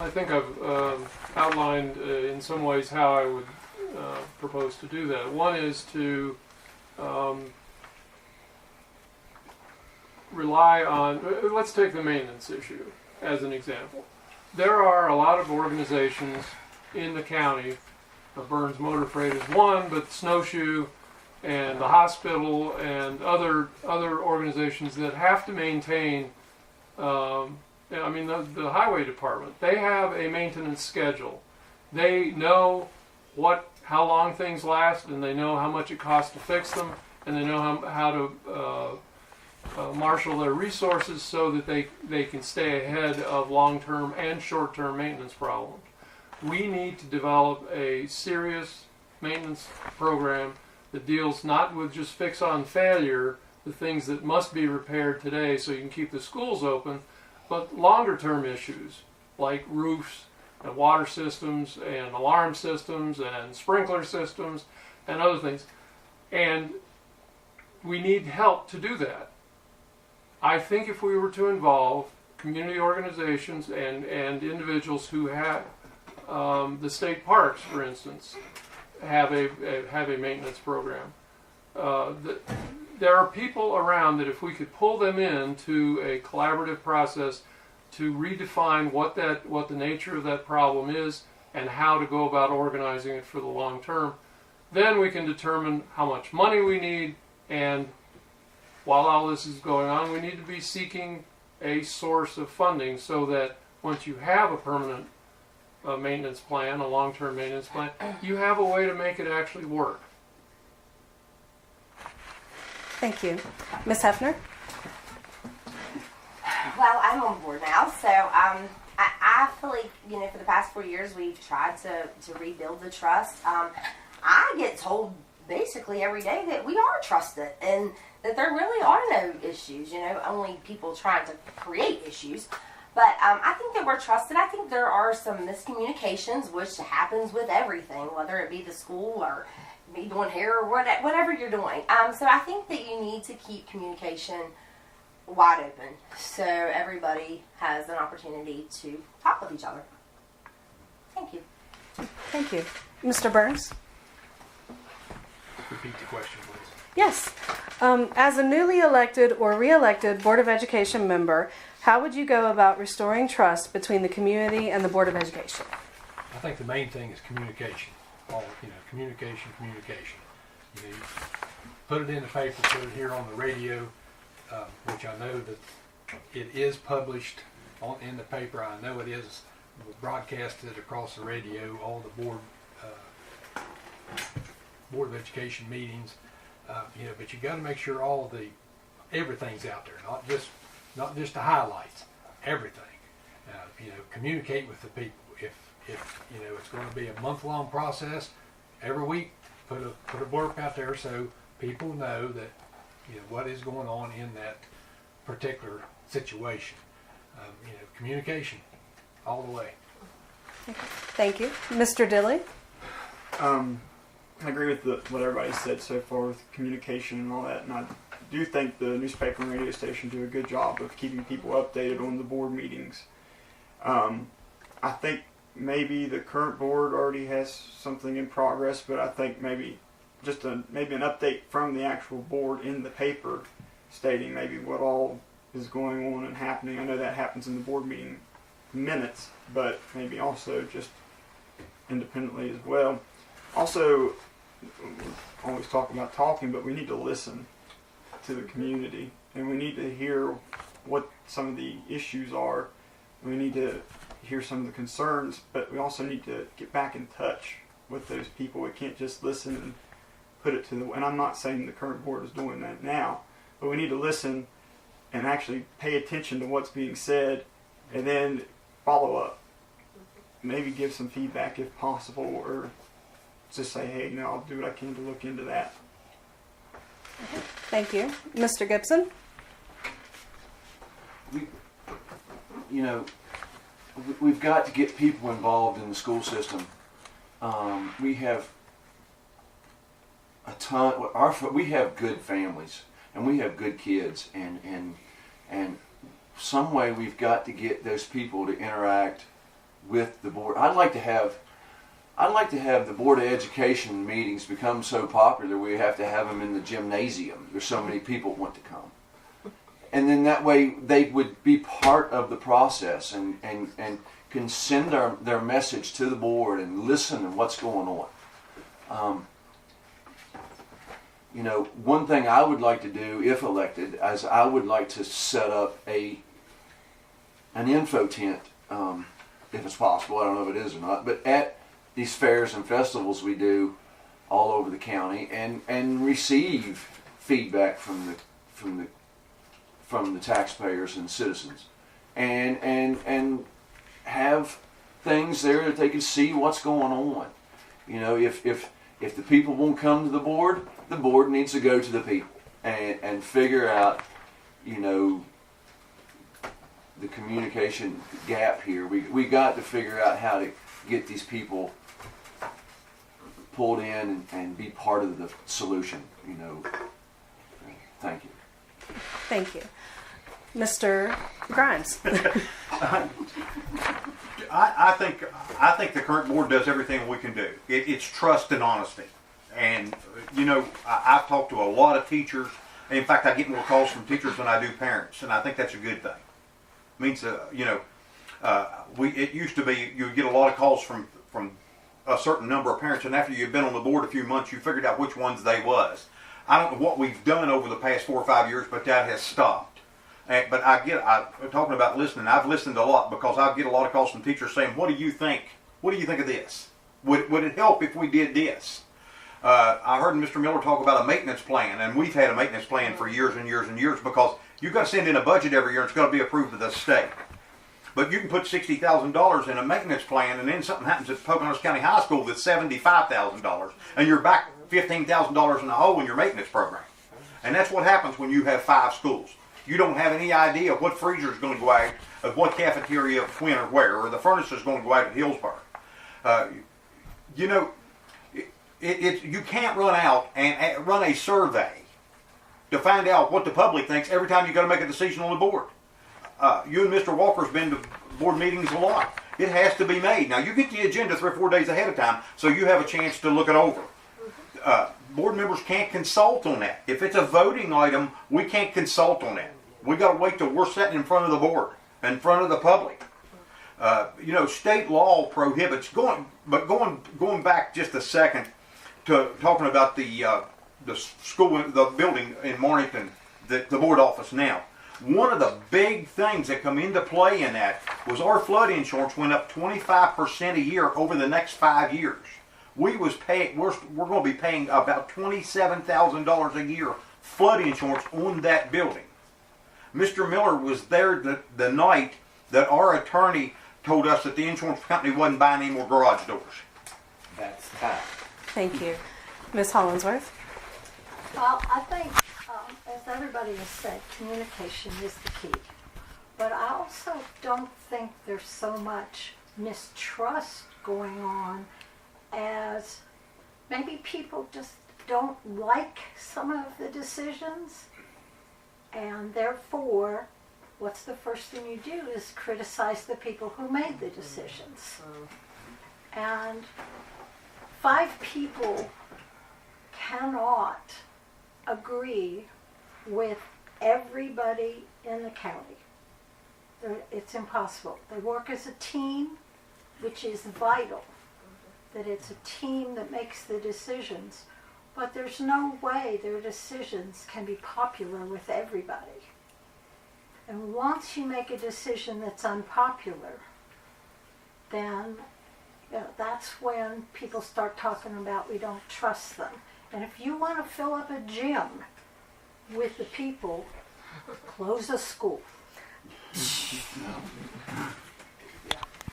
I think I've outlined in some ways how I would propose to do that. One is to rely on, let's take the maintenance issue as an example. There are a lot of organizations in the county, Burns Motor Freight is one, but Snowshoe and the hospital and other organizations that have to maintain, the highway department, they have a maintenance schedule. They know how long things last, and they know how much it costs to fix them, and they know how to marshal their resources so that they can stay ahead of long-term and short-term maintenance problems. We need to develop a serious maintenance program that deals not with just fix on failure, the things that must be repaired today so you can keep the schools open, but longer-term issues like roofs and water systems and alarm systems and sprinkler systems and other things. And we need help to do that. I think if we were to involve community organizations and individuals who have the state parks, for instance, have a maintenance program. There are people around that if we could pull them into a collaborative process to redefine what the nature of that problem is and how to go about organizing it for the long term, then we can determine how much money we need, and while all this is going on, we need to be seeking a source of funding so that once you have a permanent maintenance plan, a long-term maintenance plan, you have a way to make it actually work. Thank you. Ms. Hefner? Well, I'm on board now, so I feel like, for the past 4 years, we've tried to rebuild the trust. I get told basically every day that we are trusted and that there really are no issues, only people trying to create issues. But I think that we're trusted. I think there are some miscommunications, which happens with everything, whether it be the school or me doing hair or whatever you're doing. So I think that you need to keep communication wide open so everybody has an opportunity to talk with each other. Thank you. Thank you. Mr. Burns? Repeat the question, please. Yes. As a newly elected or re-elected Board of Education member, how would you go about restoring trust between the community and the Board of Education? I think the main thing is communication. Communication. You put it in the paper, put it here on the radio, which I know that it is published in the paper. I know it is broadcasted across the radio, all the Board of Education meetings. But you got to make sure everything's out there, not just the highlights, everything. Communicate with the people. If it's going to be a month-long process, every week put a blurb out there so people know that what is going on in that particular situation. Communication all the way. Thank you. Mr. Dilley? I agree with what everybody said so far with communication and all that, and I do think the newspaper and radio station do a good job of keeping people updated on the board meetings. I think maybe the current board already has something in progress, but I think maybe just maybe an update from the actual board in the paper stating maybe what all is going on and happening. I know that happens in the board meeting minutes, but maybe also just independently as well. Also, we always talk about talking, but we need to listen to the community, and we need to hear what some of the issues are. We need to hear some of the concerns, but we also need to get back in touch with those people. We can't just listen and put it to and I'm not saying the current board is doing that now, but we need to listen and actually pay attention to what's being said and then follow up. Maybe give some feedback if possible, or just say, hey, I'll do what I can to look into that. Thank you. Mr. Gibson? We've got to get people involved in the school system. We have a ton. We have good families and we have good kids, and some way we've got to get those people to interact with the board. I'd like to have the Board of Education meetings become so popular we have to have them in the gymnasium. There's so many people want to come. And then that way they would be part of the process and can send their message to the board and listen to what's going on. One thing I would like to do, if elected, is I would like to set up an info tent, if it's possible. I don't know if it is or not, but at these fairs and festivals we do all over the county, and receive feedback from the taxpayers and citizens, and have things there that they can see what's going on. If the people won't come to the board needs to go to the people and figure out, the communication gap here. We got to figure out how to get these people pulled in and be part of the solution. Thank you. Thank you. Mr. Grimes. I think the current board does everything we can do. It's trust and honesty. And, I've talked to a lot of teachers. In fact, I get more calls from teachers than I do parents, and I think that's a good thing. It means, it used to be you would get a lot of calls from a certain number of parents, and after you've been on the board a few months, you figured out which ones they was. I don't know what we've done over the past 4 or 5 years, but that has stopped. But I'm talking about listening. I've listened a lot because I get a lot of calls from teachers saying, "What do you think? What do you think of this? Would it help if we did this?" I heard Mr. Miller talk about a maintenance plan, and we've had a maintenance plan for years and years and years because you've got to send in a budget every year and it's got to be approved by the state. But you can put $60,000 in a maintenance plan, and then something happens at Pocahontas County High School that's $75,000, and you're back $15,000 in the hole in your maintenance program. And that's what happens when you have 5 schools. You don't have any idea what freezer is going to go out, of what cafeteria, when or where, or the furnace is going to go out at Hillsborough. You can't run out and run a survey to find out what the public thinks every time you got to make a decision on the board. You and Mr. Walker's been to board meetings a lot. It has to be made. Now, you get the agenda 3 or 4 days ahead of time, so you have a chance to look it over. Board members can't consult on that. If it's a voting item, we can't consult on that. We got to wait till we're sitting in front of the board, in front of the public. State law prohibits going back just a second to talking about the school, the building in Mornington, the board office now. One of the big things that come into play in that was our flood insurance went up 25% a year over the next 5 years. We're going to be paying about $27,000 a year flood insurance on that building. Mr. Miller was there the night that our attorney told us that the insurance company wasn't buying any more garage doors. That's fact. Thank you. Ms. Hollingsworth. Well, I think, as everybody has said, communication is the key. But I also don't think there's so much mistrust going on as maybe people just don't like some of the decisions, and therefore, what's the first thing you do is criticize the people who made the decisions. And 5 people cannot agree with everybody in the county. It's impossible. They work as a team, which is vital, that it's a team that makes the decisions, but there's no way their decisions can be popular with everybody. And once you make a decision that's unpopular, then that's when people start talking about we don't trust them. And if you want to fill up a gym with the people, close a school.